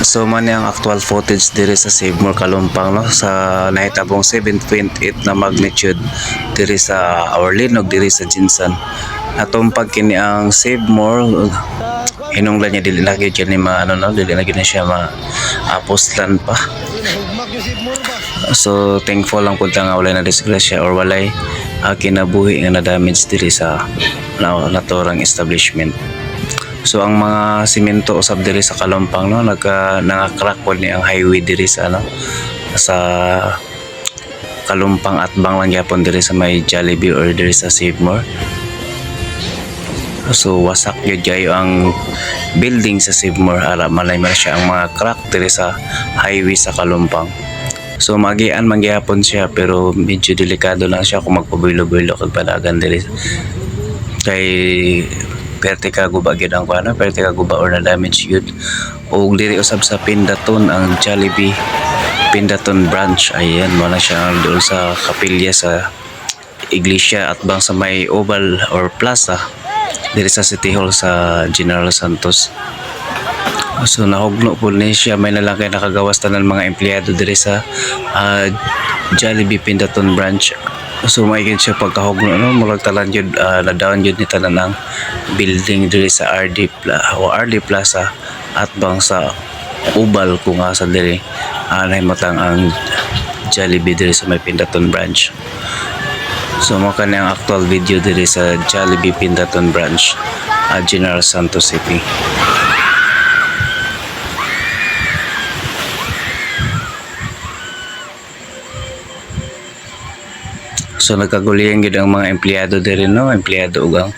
So man ang actual footage diri sa Save More Kalumpang no sa nahitabong 7.8 na magnitude diri sa our linog diri sa Jinsan. Atong pag kini ang Save More hinunglan niya dili lagi ni ma ano no dili lagi na siya ma apostlan pa. So thankful lang pud nga wala na disgrasya or walay kinabuhi nga na damage diri sa naturang establishment. So ang mga simento usab diri sa Kalumpang no nanga-crack pod ni ang highway diri sa sa Kalumpang at Banglang gyapon diri sa may Jollibee or diri sa Save More. So wasak gyud kayo ang building sa Save More ara malay man siya ang mga crack diri sa highway sa Kalumpang. So magian man gyapon siya pero medyo delikado lang siya kung magpabulo-bulo kag panagan diri kay perte ka guba gyud ang kuno perte ka guba or na damage gyud og diri usab sa Pindaton ang Jollibee Pindaton branch ayan mo na siya doon sa kapilya sa iglesia at bang sa may oval or plaza diri sa City Hall sa General Santos. So nahugno po ni siya may nalang kay nakagawas tanan mga empleyado diri sa Jollibee Pindaton branch. So maigid siya pagkahugno no murag talan jud na down jud ni tanan ang building diri sa RD Plaza at bang sa Ubal kung asa diri nahimatang ang Jollibee diri sa may Pindaton branch. So mo kani ang actual video diri sa Jollibee Pindaton branch General Santos City. So nagkagulihan gid ang mga empleyado diri no, empleyado ug ang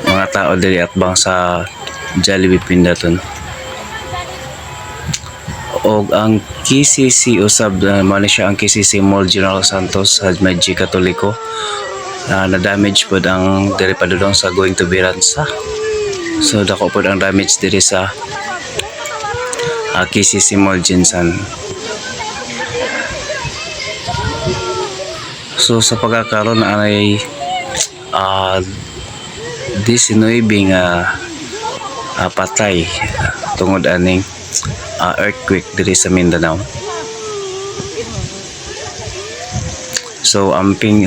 mga tao diri at bang sa Jollibee Pindaton. Og ang KCC usab man siya ang KCC Mall General Santos sa Medji Katoliko na damage pod ang diri padulong sa going to Biransa. So dako pod ang damage diri sa KCC Mall Jinsan. So sa pagkakaroon ay 19 nga patay tungod aning earthquake diri sa Mindanao. So amping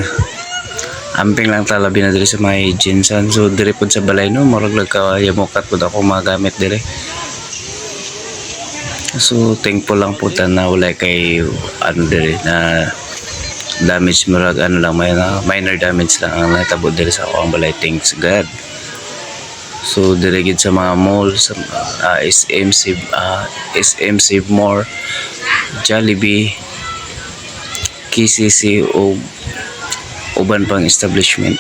lang talabi na diri sa may Jinsan. So diri pod sa balay no murag nagkayamukat pod ako magamit diri. So thankful lang po na wala kay diri na damage murag lang minor damage lang ang natabo diri sa akong balay, thanks God. So diri gid sa mga malls SM Save More, Jollibee, KCC o uban pang establishment.